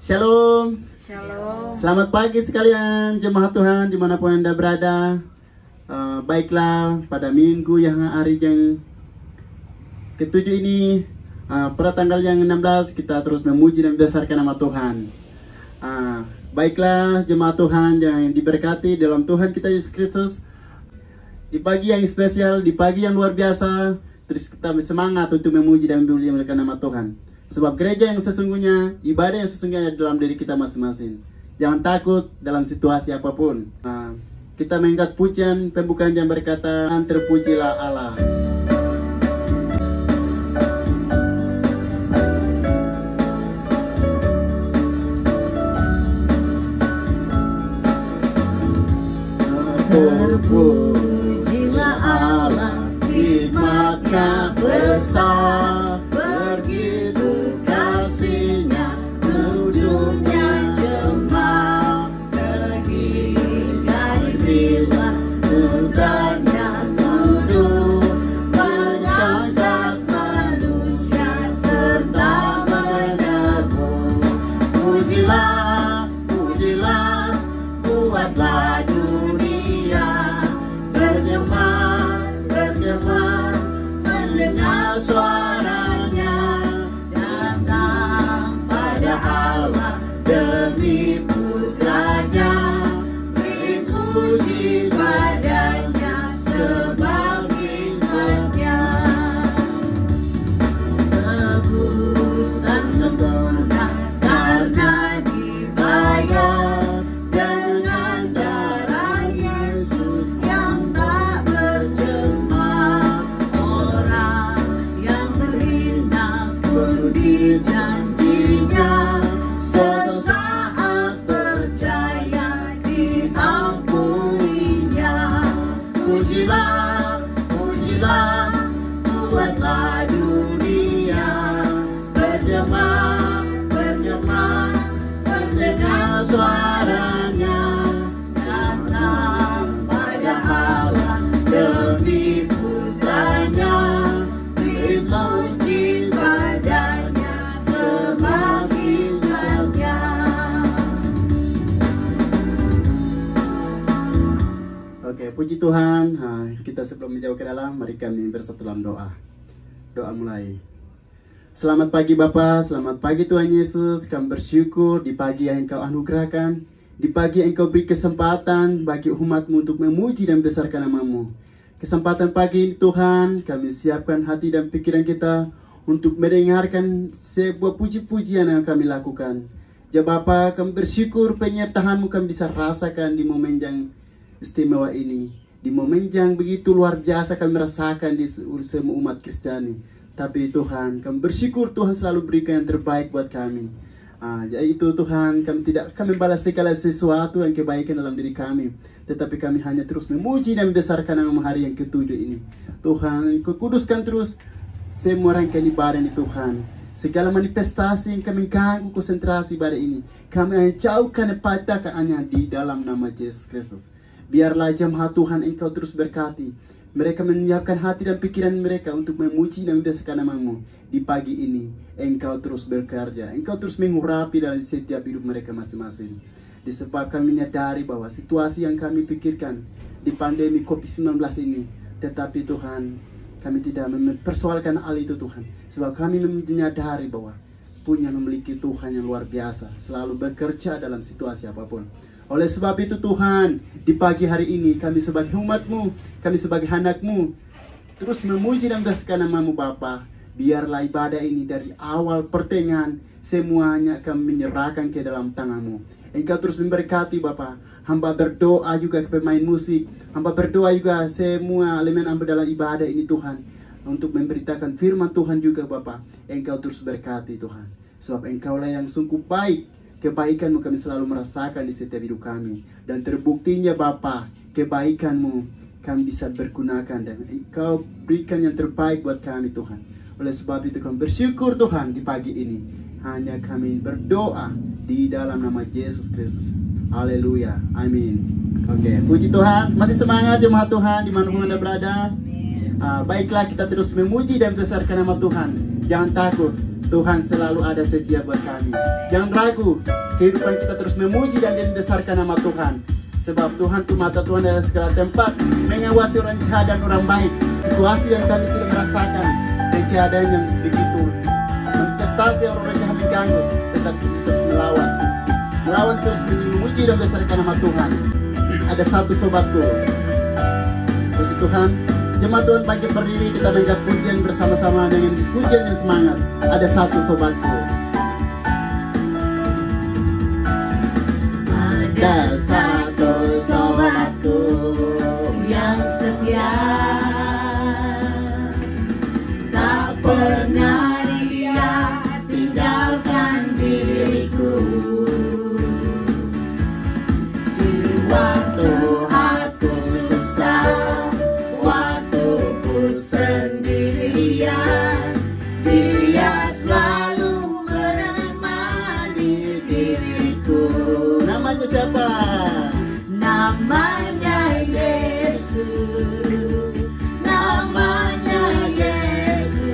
Shalom. Shalom. Selamat pagi sekalian jemaat Tuhan dimanapun Anda berada. Baiklah, pada minggu yang hari yang ketujuh ini, pada tanggal yang 16 kita terus memuji dan membesarkan nama Tuhan. Baiklah jemaat Tuhan yang diberkati dalam Tuhan kita Yesus Kristus, di pagi yang spesial, di pagi yang luar biasa, terus kita semangat untuk memuji dan memuliakan nama Tuhan. Sebab gereja yang sesungguhnya, ibadah yang sesungguhnya dalam diri kita masing-masing. Jangan takut dalam situasi apapun. Kita mengangkat pujian pembukaan yang berkata, terpujilah Allah. Terpujilah Allah, hikmat-Nya besar, begitu kasih-Nya untuk dunia jemaat, sehingga dibilang putranya kudus, mengangkat manusia serta menebus. Pujilah, pujilah, buatlah mendengar suaranya, datang pada Allah demi putranya, dipuji padanya sebab hikmat-Nya. Tebusan sempurna karena dibayar dengan darah Yesus yang tak berjemaah. Janjinya sesaat percaya diampuninya. Pujilah, pujilah, buatlah dunia bergema, bergema, mendengar suaranya, datang pada Allah demi putranya, dipuji padanya. Oke, puji Tuhan. Kita sebelum menjauh ke dalam, mari kami bersatu dalam doa. Doa mulai. Selamat pagi Bapa, selamat pagi Tuhan Yesus. Kami bersyukur di pagi yang Engkau anugerahkan, di pagi yang Engkau beri kesempatan bagi umat-Mu untuk memuji dan besarkan nama-Mu. Kesempatan pagi ini Tuhan, kami siapkan hati dan pikiran kita untuk mendengarkan sebuah puji-pujian yang kami lakukan. Ya Bapa, kami bersyukur penyertaan-Mu kami bisa rasakan di momen yang istimewa ini. Di momen yang begitu luar biasa kami rasakan di semua umat Kristiani. Tapi Tuhan, kami bersyukur Tuhan selalu berikan yang terbaik buat kami. Yaitu Tuhan, kami tidak akan membalas segala sesuatu yang kebaikan dalam diri kami, tetapi kami hanya terus memuji dan membesarkan nama hari yang ketujuh ini. Tuhan, Kau kuduskan terus semua rangkaian ibadah ini Tuhan. Segala manifestasi yang kami ganggu konsentrasi ibadah ini, kami hanya jauhkan dan patahkan hanya di dalam nama Yesus Kristus. Biarlah jemaat Tuhan Engkau terus berkati. Mereka menyiapkan hati dan pikiran mereka untuk memuji dan membesarkan nama-Mu. Di pagi ini Engkau terus bekerja, Engkau terus mengurapi dalam setiap hidup mereka masing-masing. Disebabkan kami menyadari bahwa situasi yang kami pikirkan di pandemi COVID-19 ini, tetapi Tuhan, kami tidak mempersoalkan hal itu Tuhan. Sebab kami menyadari bahwa memiliki Tuhan yang luar biasa, selalu bekerja dalam situasi apapun. Oleh sebab itu Tuhan, di pagi hari ini kami sebagai umat-Mu, kami sebagai anak-Mu, terus memuji dan membesarkan nama-Mu Bapa. Biarlah ibadah ini dari awal pertengahan semuanya kami menyerahkan ke dalam tangan-Mu. Engkau terus memberkati Bapa. Hamba berdoa juga ke pemain musik, hamba berdoa juga semua elemen hamba dalam ibadah ini Tuhan, untuk memberitakan firman Tuhan juga Bapa. Engkau terus berkati Tuhan, sebab Engkaulah yang sungguh baik. Kebaikan-Mu kami selalu merasakan di setiap hidup kami. Dan terbuktinya Bapa, kebaikan-Mu kami bisa bergunakan. Dan Engkau berikan yang terbaik buat kami Tuhan. Oleh sebab itu kami bersyukur Tuhan di pagi ini. Hanya kami berdoa di dalam nama Yesus Kristus. Haleluya, amin. Oke, puji Tuhan. Masih semangat jemaat Tuhan dimanapun Anda berada. Baiklah, kita terus memuji dan membesarkan nama Tuhan. Jangan takut. Tuhan selalu ada setia buat kami. Jangan ragu, kehidupan kita terus memuji dan membesarkan nama Tuhan. Sebab Tuhan tuh mata Tuhan dalam segala tempat, mengawasi orang jahat dan orang baik. Situasi yang kami tidak merasakan dan keadaan yang begitu manifestasi orang jahat mengganggu, tetap terus melawan terus memuji dan membesarkan nama Tuhan. Ada satu sobatku, puji Tuhan, jemaat Tuhan bangkit berdiri, kita mengangkat pujian bersama-sama dengan pujian yang semangat. Ada satu sobatku. Ada satu sobatku yang setia, tak pernah dia tinggalkan diriku. Di waktu aku susah, waktuku sendirian, dia selalu menemani diriku. Namanya siapa? Namanya Yesus, namanya Yesus,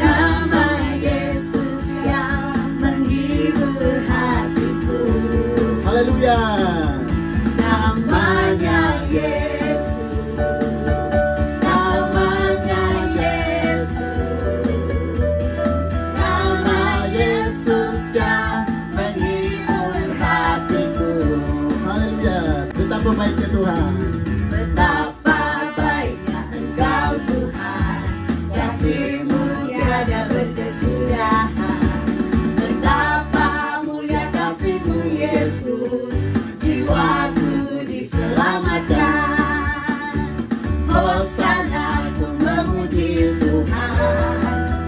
nama Yesus yang menghibur hatiku. Haleluya. Namanya Yesus, namanya Yesus, nama Yesus yang menghibur hatiku. Haleluya. Betapa baiknya Tuhan. Betapa baiknya Engkau Tuhan, kasih-Mu tiada berkesudahan. Betapa mulia kasih-Mu Yesus, jiwaku diselamatkan. Hosana ku memuji Tuhan,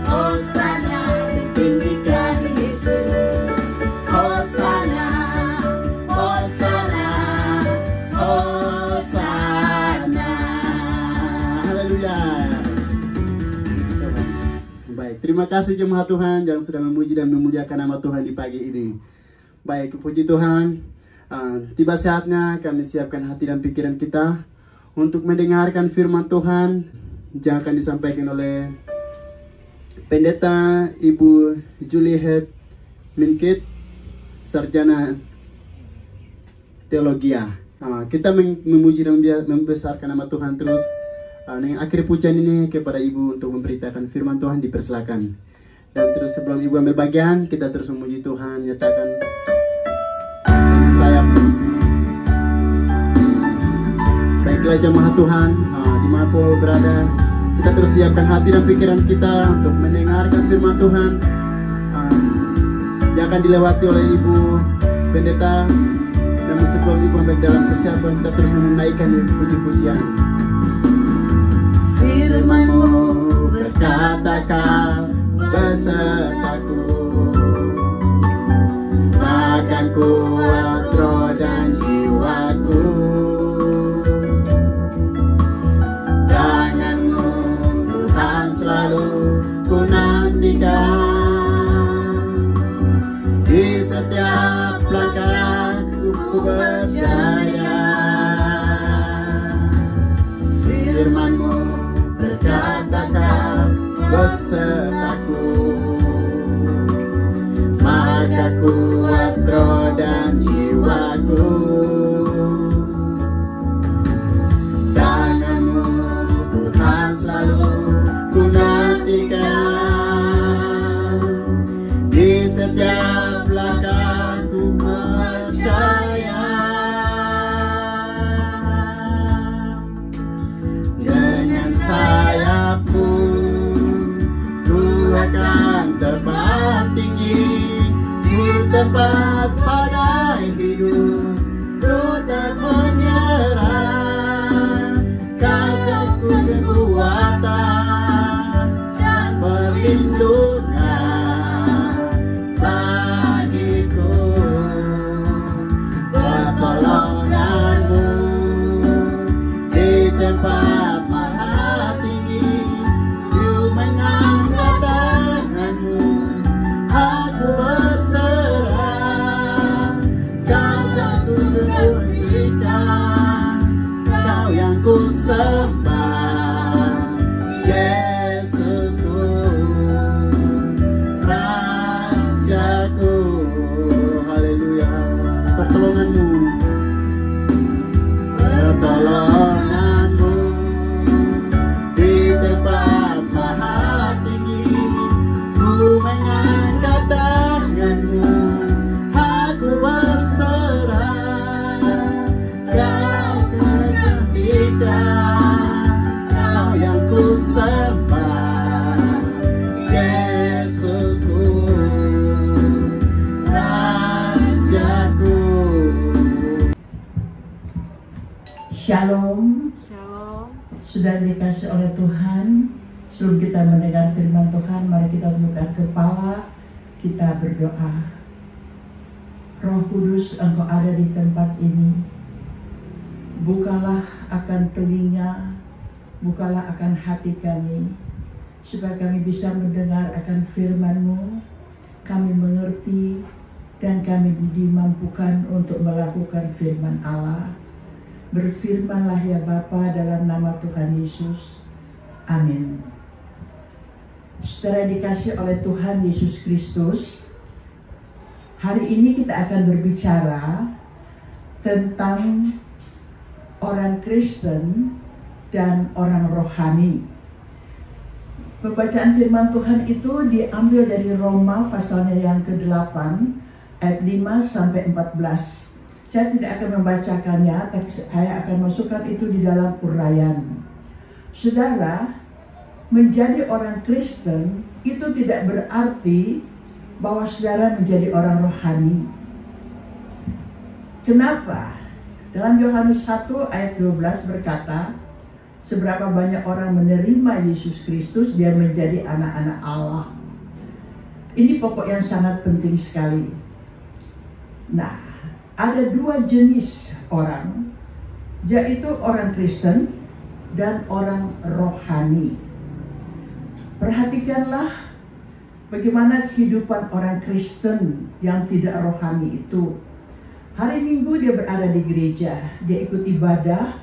Hosana ku tinggikan Yesus. Hosana, Hosana, Hosana. Haleluya. Baik, terima kasih jemaat Tuhan yang sudah memuji dan memuliakan nama Tuhan di pagi ini. Baik, puji Tuhan. Tiba saatnya kami siapkan hati dan pikiran kita untuk mendengarkan firman Tuhan yang akan disampaikan oleh Pendeta Ibu Juliet Minkit, Sarjana Teologia. Kita memuji dan membesarkan nama Tuhan terus. Dengan akhir pujian ini kepada Ibu untuk memberitakan firman Tuhan, dipersilakan. Dan terus sebelum Ibu ambil bagian, kita terus memuji Tuhan, nyatakan dengan sayap. Baiklah jemaat Tuhan, dimanapun berada, kita terus siapkan hati dan pikiran kita untuk mendengarkan firman Tuhan yang akan dilewati oleh Ibu Pendeta. Dan sebelum Ibu ambil dalam persiapan, kita terus menaikkan puji-pujian. Firman-Mu berkatakan besertaku, bahkan kuat roh dan jiwaku. Tangan-Mu Tuhan selalu ku nantikan, di setiap langkahku ku percaya. Firman-Mu berkatakan besertaku, maka kuat roh dan jiwaku. Tangan-Mu Tuhan selalu ku nantikan, di setiap langkahku percaya. Dengan sayap-Mu ku akan terbang tinggi, di tempat badai hidup ku tak menyerah. Kau kekuatan dan perlindungan bagiku. Pertolongan-Mu di tempat maha tinggi, ku mengangkat tangan-Mu, aku berserah. Rajaku. Haleluya. Pertolonganmu, pertolonganmu di tempat maha tinggi. Ku mengangkat tanganmu, aku berserah. Kau menggantikan, Kau yang ku sembah, Yesusku, Rajaku. Shalom, Shalom. sudah dikasih oleh Tuhan. Sebelum kita mendengar firman Tuhan, mari kita tundukkan kepala, kita berdoa. Roh Kudus, Engkau ada di tempat ini. Bukalah akan telinga, bukalah akan hati kami, supaya kami bisa mendengar akan firman-Mu, kami mengerti, dan kami dimampukan untuk melakukan firman Allah. Berfirmanlah ya Bapa, dalam nama Tuhan Yesus. Amin. Saudara dikasih oleh Tuhan Yesus Kristus, hari ini kita akan berbicara tentang orang Kristen dan orang rohani. Pembacaan firman Tuhan itu diambil dari Roma pasalnya yang ke-8 ayat 5 sampai 14. Saya tidak akan membacakannya, tapi saya akan masukkan itu di dalam uraian. Saudara, menjadi orang Kristen itu tidak berarti bahwa saudara menjadi orang rohani. Kenapa? Dalam Yohanes 1 ayat 12 berkata, seberapa banyak orang menerima Yesus Kristus, dia menjadi anak-anak Allah. Ini pokok yang sangat penting sekali. Nah, ada dua jenis orang, yaitu orang Kristen dan orang rohani. Perhatikanlah bagaimana kehidupan orang Kristen yang tidak rohani itu. Hari Minggu dia berada di gereja, dia ikut ibadah,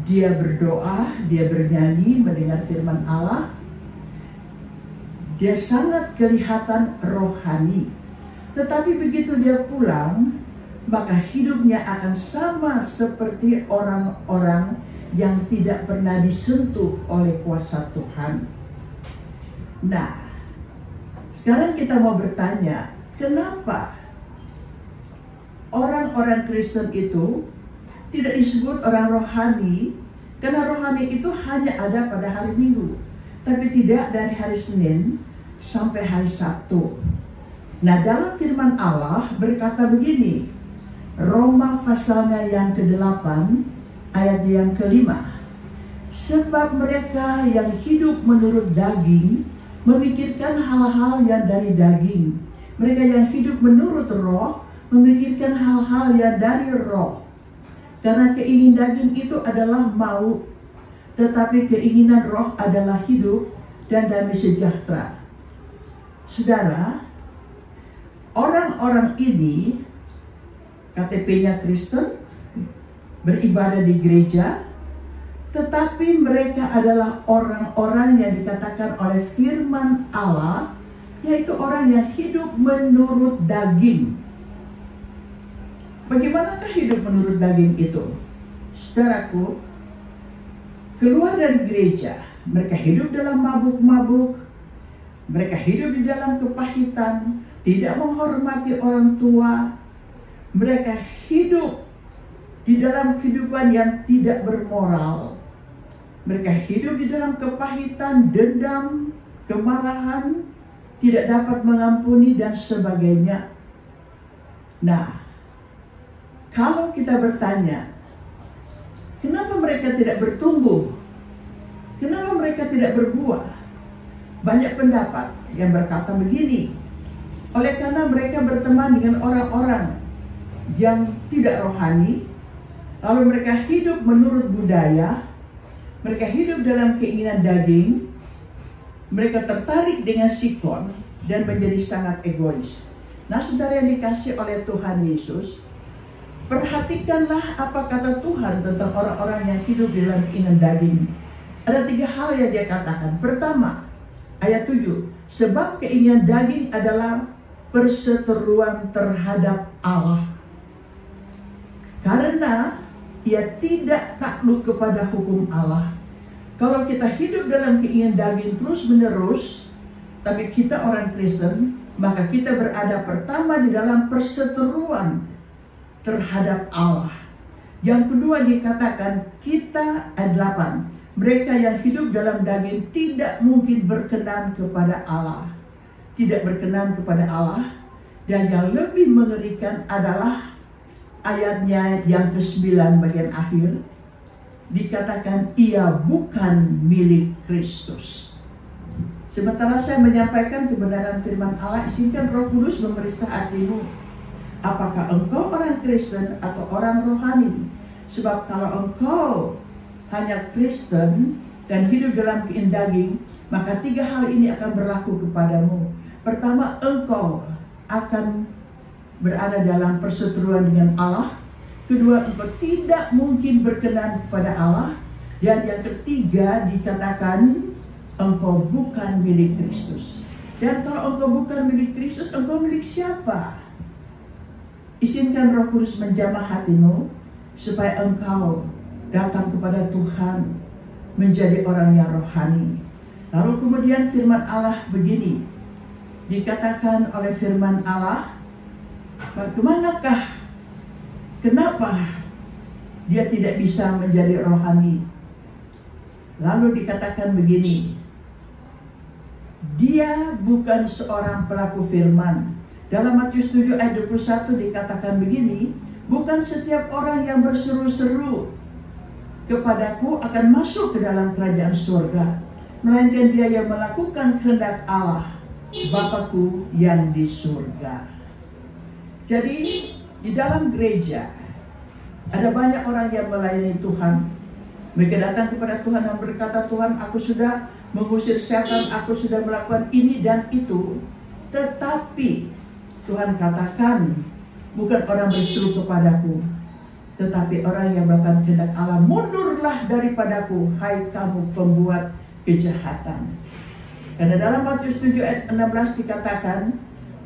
dia berdoa, dia bernyanyi, mendengar firman Allah. Dia sangat kelihatan rohani. Tetapi begitu dia pulang, maka hidupnya akan sama seperti orang-orang yang tidak pernah disentuh oleh kuasa Tuhan. Nah, sekarang kita mau bertanya, kenapa orang-orang Kristen itu tidak disebut orang rohani? Karena rohani itu hanya ada pada hari Minggu, tapi tidak dari hari Senin sampai hari Sabtu. Nah, dalam firman Allah berkata begini, Roma pasalnya yang ke-8 ayat yang ke-5. Sebab mereka yang hidup menurut daging memikirkan hal-hal yang dari daging. Mereka yang hidup menurut roh memikirkan hal-hal yang dari roh. Karena keinginan daging itu adalah maut, tetapi keinginan roh adalah hidup dan damai sejahtera. Saudara, orang-orang ini KTP-nya Kristen, beribadah di gereja, tetapi mereka adalah orang-orang yang dikatakan oleh firman Allah, yaitu orang yang hidup menurut daging. Bagaimanakah hidup menurut daging itu? Saudaraku, keluar dari gereja, mereka hidup dalam mabuk-mabuk, mereka hidup di dalam kepahitan, tidak menghormati orang tua. Mereka hidup di dalam kehidupan yang tidak bermoral. Mereka hidup di dalam kepahitan, dendam, kemarahan, tidak dapat mengampuni, dan sebagainya. Nah, kalau kita bertanya, kenapa mereka tidak bertumbuh? Kenapa mereka tidak berbuah? Banyak pendapat yang berkata begini, oleh karena mereka berteman dengan orang-orang yang tidak rohani, lalu mereka hidup menurut budaya, mereka hidup dalam keinginan daging, mereka tertarik dengan sikon dan menjadi sangat egois. Nah, saudara yang dikasih oleh Tuhan Yesus, perhatikanlah apa kata Tuhan tentang orang-orang yang hidup dalam keinginan daging. Ada 3 hal yang dia katakan. Pertama, ayat 7, sebab keinginan daging adalah perseteruan terhadap Allah. Karena ia tidak takluk kepada hukum Allah. Kalau kita hidup dalam keinginan daging terus-menerus, tapi kita orang Kristen, maka kita berada pertama di dalam perseteruan terhadap Allah. Yang kedua dikatakan kita ayat 8, mereka yang hidup dalam daging tidak mungkin berkenan kepada Allah. Tidak berkenan kepada Allah. Dan yang lebih mengerikan adalah ayatnya yang ke-9 bagian akhir. Dikatakan ia bukan milik Kristus. Sementara saya menyampaikan kebenaran firman Allah, izinkan Roh Kudus memeriksa hatimu. Apakah engkau orang Kristen atau orang rohani? Sebab kalau engkau hanya Kristen dan hidup dalam keinginan daging, maka 3 hal ini akan berlaku kepadamu. Pertama, engkau akan berada dalam perseteruan dengan Allah. Kedua, engkau tidak mungkin berkenan kepada Allah. Dan yang ketiga dikatakan engkau bukan milik Kristus. Dan kalau engkau bukan milik Kristus, engkau milik siapa? Izinkan Roh Kudus menjamah hatimu supaya engkau datang kepada Tuhan menjadi orang yang rohani. Lalu kemudian firman Allah begini, dikatakan oleh firman Allah, bagaimanakah, kenapa dia tidak bisa menjadi rohani? Lalu dikatakan begini, dia bukan seorang pelaku firman. Dalam Matius 7 ayat 21 dikatakan begini, bukan setiap orang yang berseru-seru kepadaku akan masuk ke dalam kerajaan surga, melainkan dia yang melakukan kehendak Allah, Bapakku yang di surga. Jadi di dalam gereja ada banyak orang yang melayani Tuhan. Mereka datang kepada Tuhan dan berkata, Tuhan, aku sudah mengusir setan, aku sudah melakukan ini dan itu. Tetapi Tuhan katakan, bukan orang berseru kepadaku, tetapi orang yang melakukan kehendak Allah. Mundurlah daripadaku, hai kamu pembuat kejahatan. Karena dalam Matius 7 ayat 16 dikatakan,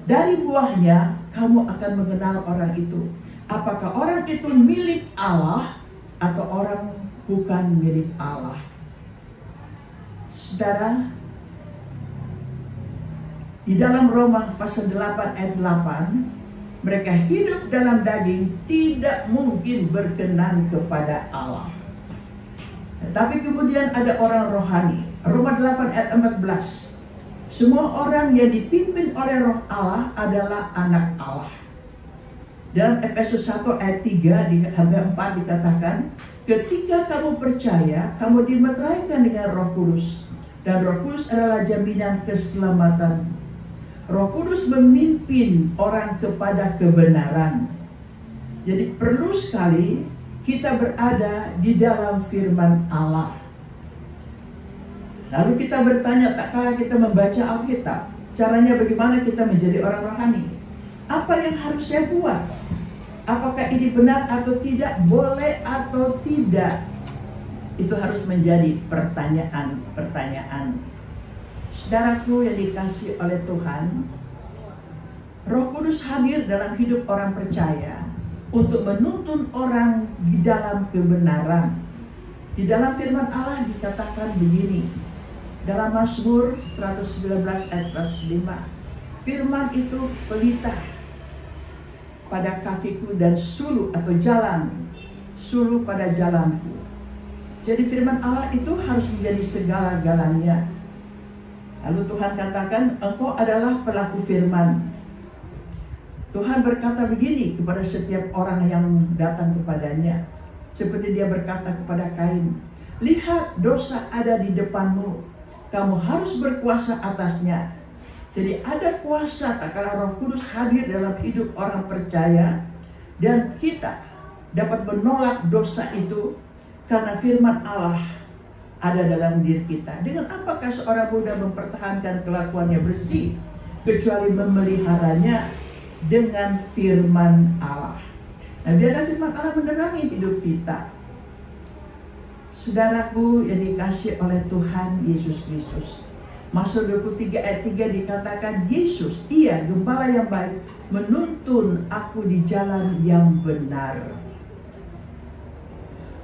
dari buahnya kamu akan mengenal orang itu. Apakah orang itu milik Allah atau orang bukan milik Allah? Saudara, di dalam Roma pasal 8 ayat 8, mereka hidup dalam daging tidak mungkin berkenan kepada Allah. Tetapi kemudian ada orang rohani. Roma 8 ayat 14. Semua orang yang dipimpin oleh Roh Allah adalah anak Allah. Dalam Efesus 1 ayat 3 sampai 4 dikatakan, ketika kamu percaya, kamu dimeteraikan dengan Roh Kudus. Dan Roh Kudus adalah jaminan keselamatan. Roh Kudus memimpin orang kepada kebenaran. Jadi perlu sekali kita berada di dalam firman Allah. Lalu kita bertanya, tak kalah kita membaca Alkitab, caranya bagaimana kita menjadi orang rohani? Apa yang harus saya buat? Apakah ini benar atau tidak? Boleh atau tidak? Itu harus menjadi pertanyaan-pertanyaan. Saudaraku yang dikasihi oleh Tuhan, Roh Kudus hadir dalam hidup orang percaya untuk menuntun orang di dalam kebenaran. Di dalam firman Allah dikatakan begini, dalam Mazmur 119 ayat 105, firman itu pelita pada kakiku dan suluh atau jalan, suluh pada jalanku. Jadi firman Allah itu harus menjadi segala-galanya. Lalu Tuhan katakan, engkau adalah pelaku firman. Tuhan berkata begini kepada setiap orang yang datang kepadanya, seperti dia berkata kepada Kain, lihat dosa ada di depanmu, kamu harus berkuasa atasnya. Jadi ada kuasa tak kala Roh Kudus hadir dalam hidup orang percaya, dan kita dapat menolak dosa itu karena firman Allah ada dalam diri kita. Dengan apakah seorang muda mempertahankan kelakuannya bersih kecuali memeliharanya dengan firman Allah? Nah, biarlah firman Allah menerangi hidup kita. Saudaraku yang dikasihi oleh Tuhan Yesus Kristus, Mazmur 23 ayat 3 dikatakan, Yesus, Ia gembala yang baik, menuntun aku di jalan yang benar.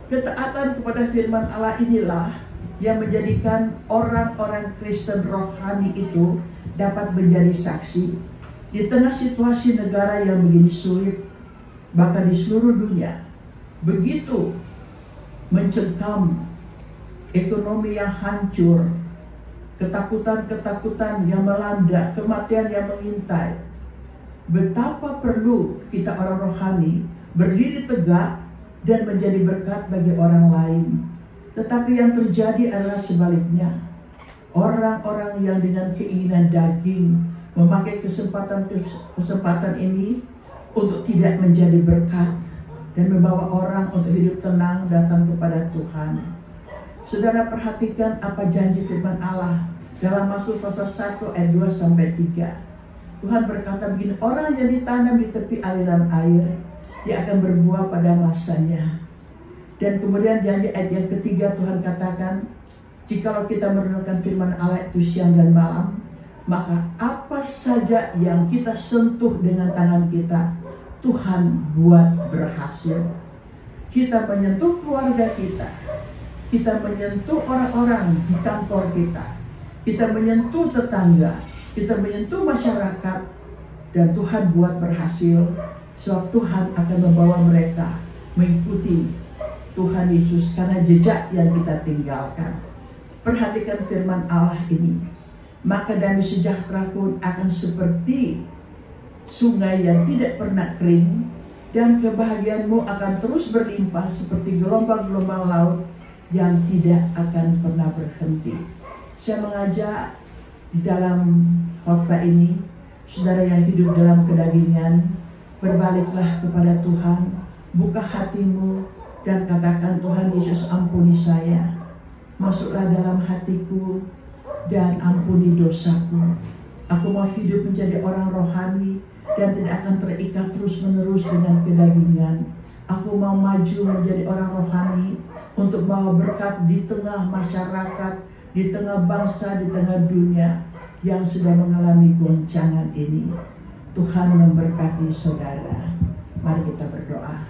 Ketaatan kepada firman Allah inilah yang menjadikan orang-orang Kristen rohani itu dapat menjadi saksi di tengah situasi negara yang begini sulit, bahkan di seluruh dunia begitu mencekam, ekonomi yang hancur, ketakutan-ketakutan yang melanda, kematian yang mengintai. Betapa perlu kita orang rohani berdiri tegak dan menjadi berkat bagi orang lain. Tetapi yang terjadi adalah sebaliknya. Orang-orang yang dengan keinginan daging memakai kesempatan ini untuk tidak menjadi berkat dan membawa orang untuk hidup tenang datang kepada Tuhan. Saudara, perhatikan apa janji firman Allah dalam Mazmur pasal 1 ayat 2 sampai 3. Tuhan berkata begini, orang yang ditanam di tepi aliran air, dia akan berbuah pada masanya. Dan kemudian janji ayat yang ketiga Tuhan katakan, jikalau kita merenungkan firman Allah itu siang dan malam, maka apa saja yang kita sentuh dengan tangan kita, Tuhan buat berhasil. Kita menyentuh keluarga kita, kita menyentuh orang-orang di kantor kita menyentuh tetangga, kita menyentuh masyarakat, dan Tuhan buat berhasil. Sebab Tuhan akan membawa mereka mengikuti Tuhan Yesus karena jejak yang kita tinggalkan. Perhatikan firman Allah ini. Maka damai sejahtera-Ku akan seperti sungai yang tidak pernah kering, dan kebahagiaanmu akan terus berlimpah seperti gelombang-gelombang laut yang tidak akan pernah berhenti. Saya mengajak di dalam khotbah ini, saudara yang hidup dalam kedagingan, berbaliklah kepada Tuhan, buka hatimu dan katakan, Tuhan Yesus, ampuni saya, masuklah dalam hatiku dan ampuni dosaku. Aku mau hidup menjadi orang rohani dan tidak akan terikat terus-menerus dengan kedagingan. Aku mau maju menjadi orang rohani untuk bawa berkat di tengah masyarakat, di tengah bangsa, di tengah dunia yang sedang mengalami goncangan ini. Tuhan memberkati saudara. Mari kita berdoa.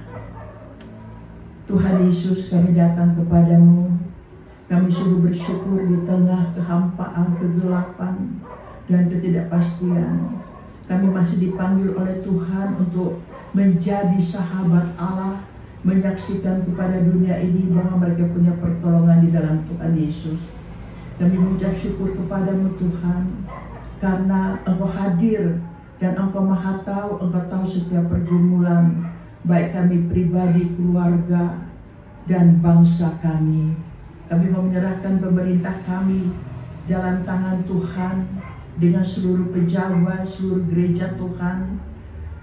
Tuhan Yesus, kami datang kepadamu. Kami sungguh bersyukur di tengah kehampaan, kegelapan, dan ketidakpastian. Kami masih dipanggil oleh Tuhan untuk menjadi sahabat Allah, menyaksikan kepada dunia ini bahwa mereka punya pertolongan di dalam Tuhan Yesus. Kami mengucap syukur kepadamu Tuhan, karena Engkau hadir dan Engkau maha tahu, Engkau tahu setiap pergumulan, baik kami pribadi, keluarga, dan bangsa kami. Kami mau menyerahkan pemerintah kami dalam tangan Tuhan, dengan seluruh pejabat, seluruh gereja Tuhan.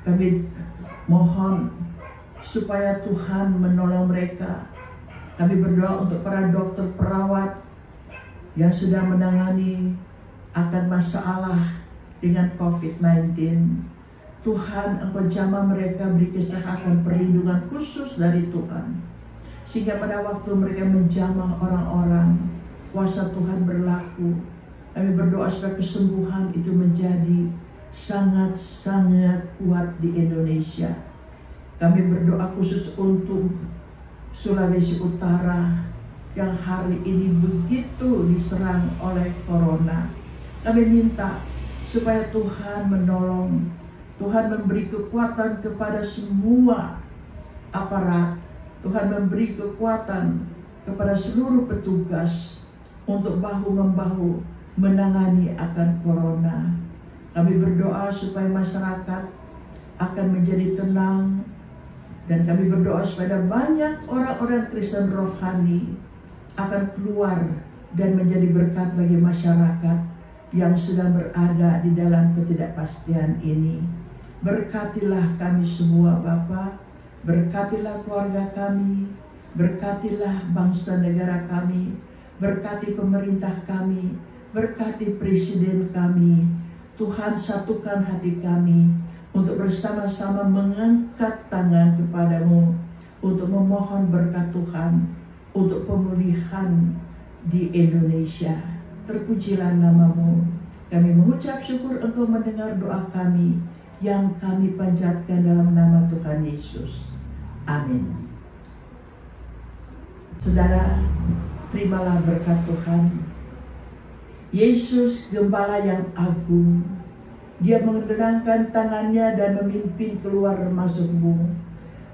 Kami mohon supaya Tuhan menolong mereka. Kami berdoa untuk para dokter, perawat yang sedang menangani akan masalah dengan COVID-19. Tuhan, Engkau jamah mereka, beri kesehatan, perlindungan khusus dari Tuhan, sehingga pada waktu mereka menjamah orang-orang, kuasa Tuhan berlaku. Kami berdoa supaya kesembuhan itu menjadi sangat-sangat kuat di Indonesia. Kami berdoa khusus untuk Sulawesi Utara yang hari ini begitu diserang oleh corona. Kami minta supaya Tuhan menolong, Tuhan memberi kekuatan kepada semua aparat, Tuhan memberi kekuatan kepada seluruh petugas untuk bahu-membahu menangani akan corona. Kami berdoa supaya masyarakat akan menjadi tenang, dan kami berdoa supaya banyak orang-orang Kristen rohani akan keluar dan menjadi berkat bagi masyarakat yang sedang berada di dalam ketidakpastian ini. Berkatilah kami semua Bapa, berkatilah keluarga kami, berkatilah bangsa negara kami, berkati pemerintah kami, berkati presiden kami. Tuhan, satukan hati kami untuk bersama-sama mengangkat tangan kepadamu untuk memohon berkat Tuhan untuk pemulihan di Indonesia. terpujilah nama-Mu. Kami mengucap syukur Engkau mendengar doa kami yang kami panjatkan dalam nama Tuhan Yesus. Amin. Saudara, terimalah berkat Tuhan. Yesus Gembala yang agung, Dia mengendengkan tangannya dan memimpin keluar masuk-Mu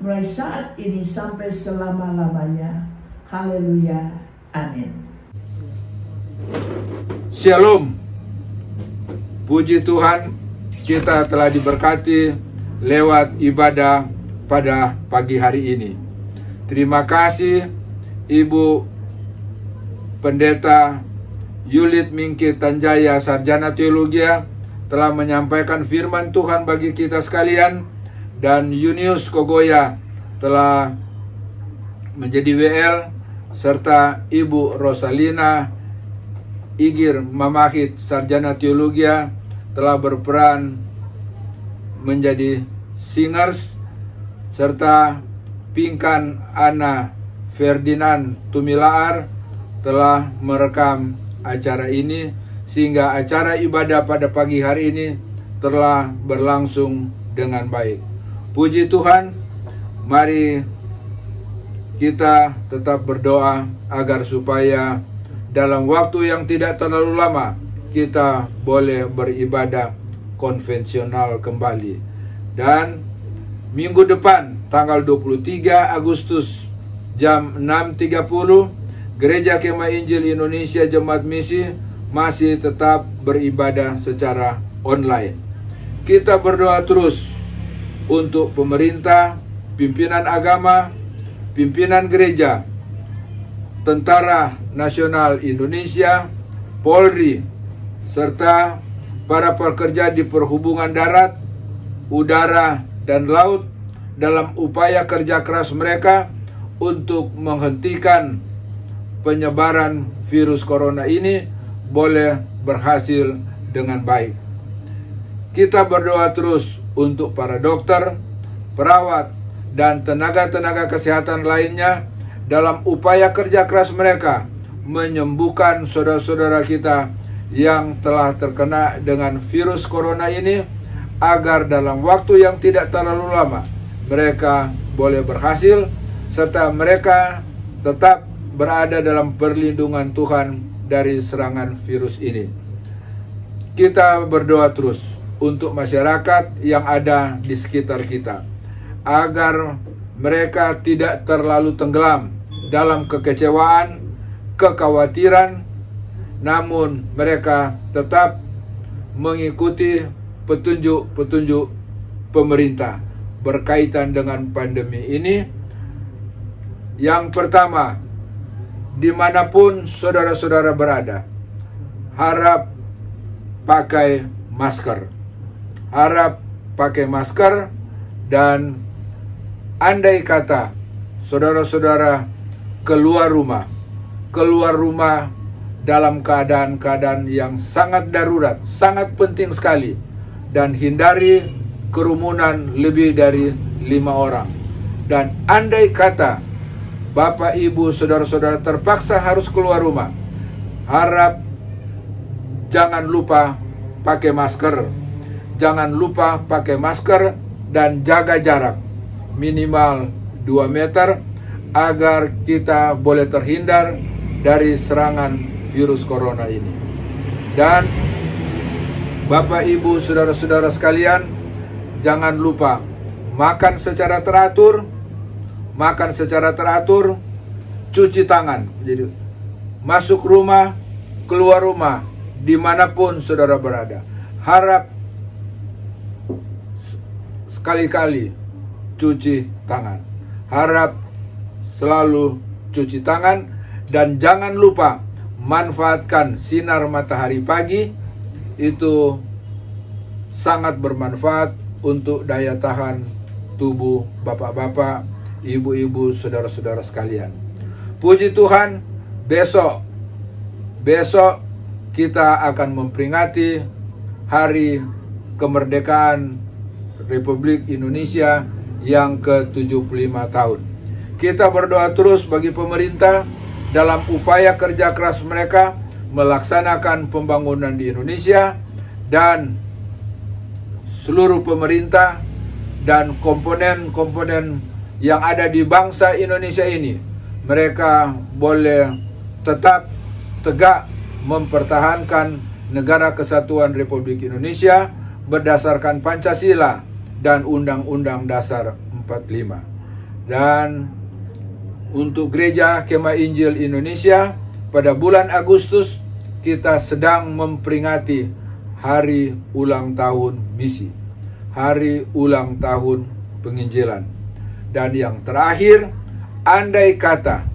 mulai saat ini sampai selama-lamanya. Haleluya. Amin. Shalom. Puji Tuhan, kita telah diberkati lewat ibadah pada pagi hari ini. Terima kasih Ibu Pendeta Yulit Mingki Tanjaya, Sarjana Teologi, telah menyampaikan firman Tuhan bagi kita sekalian, dan Yunius Kogoya telah menjadi WL, serta Ibu Rosalina Igir Mamahit, Sarjana Teologi, telah berperan menjadi singers, serta Pinkan Ana Ferdinand Tumilaar telah merekam acara ini, sehingga acara ibadah pada pagi hari ini telah berlangsung dengan baik. Puji Tuhan, mari kita tetap berdoa agar supaya dalam waktu yang tidak terlalu lama kita boleh beribadah konvensional kembali. Dan minggu depan tanggal 23 Agustus jam 6.30 Gereja Kemah Injil Indonesia Jemaat Misi masih tetap beribadah secara online. Kita berdoa terus untuk pemerintah, pimpinan agama, pimpinan gereja, Tentara Nasional Indonesia, Polri, serta para pekerja di perhubungan darat, udara, dan laut dalam upaya kerja keras mereka untuk menghentikan penyebaran virus corona ini boleh berhasil dengan baik. Kita berdoa terus untuk para dokter, perawat, dan tenaga-tenaga kesehatan lainnya dalam upaya kerja keras mereka menyembuhkan saudara-saudara kita yang telah terkena dengan virus corona ini, agar dalam waktu yang tidak terlalu lama mereka boleh berhasil, serta mereka tetap berada dalam perlindungan Tuhan dari serangan virus ini. Kita berdoa terus untuk masyarakat yang ada di sekitar kita, agar mereka tidak terlalu tenggelam dalam kekecewaan, kekhawatiran, namun mereka tetap mengikuti petunjuk-petunjuk pemerintah berkaitan dengan pandemi ini. Yang pertama, dimanapun saudara-saudara berada, harap pakai masker. Harap pakai masker, dan andai kata saudara-saudara keluar rumah dalam keadaan-keadaan yang sangat darurat, sangat penting sekali, dan hindari kerumunan lebih dari 5 orang. Dan andai kata Bapak, Ibu, saudara-saudara terpaksa harus keluar rumah, harap jangan lupa pakai masker. Jangan lupa pakai masker dan jaga jarak minimal 2 meter agar kita boleh terhindar dari serangan virus corona ini. Dan Bapak, Ibu, saudara-saudara sekalian, jangan lupa makan secara teratur, cuci tangan. Jadi masuk rumah, keluar rumah, dimanapun saudara berada, harap sekali-kali cuci tangan. Harap selalu cuci tangan, dan jangan lupa manfaatkan sinar matahari pagi. Itu sangat bermanfaat untuk daya tahan tubuh bapak-bapak, ibu-ibu, saudara-saudara sekalian. Puji Tuhan, besok kita akan memperingati hari kemerdekaan Republik Indonesia yang ke-75 tahun. Kita berdoa terus bagi pemerintah dalam upaya kerja keras mereka melaksanakan pembangunan di Indonesia, dan seluruh pemerintah dan komponen-komponen yang ada di bangsa Indonesia ini, mereka boleh tetap tegak mempertahankan negara kesatuan Republik Indonesia berdasarkan Pancasila dan Undang-Undang Dasar 45. Dan untuk Gereja Kemah Injil Indonesia, pada bulan Agustus kita sedang memperingati hari ulang tahun misi, hari ulang tahun penginjilan. Dan yang terakhir, andai kata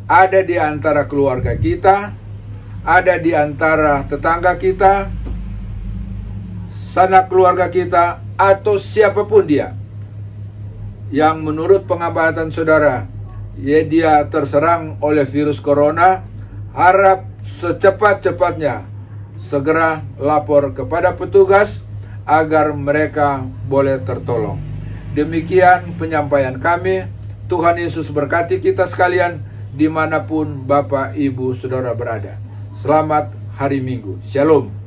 ada di antara keluarga kita, ada di antara tetangga kita, sanak keluarga kita, atau siapapun dia yang menurut pengamatan saudara dia terserang oleh virus corona, harap secepat-cepatnya segera lapor kepada petugas agar mereka boleh tertolong. Demikian penyampaian kami. Tuhan Yesus berkati kita sekalian dimanapun Bapak, Ibu, Saudara berada. Selamat hari Minggu. Shalom.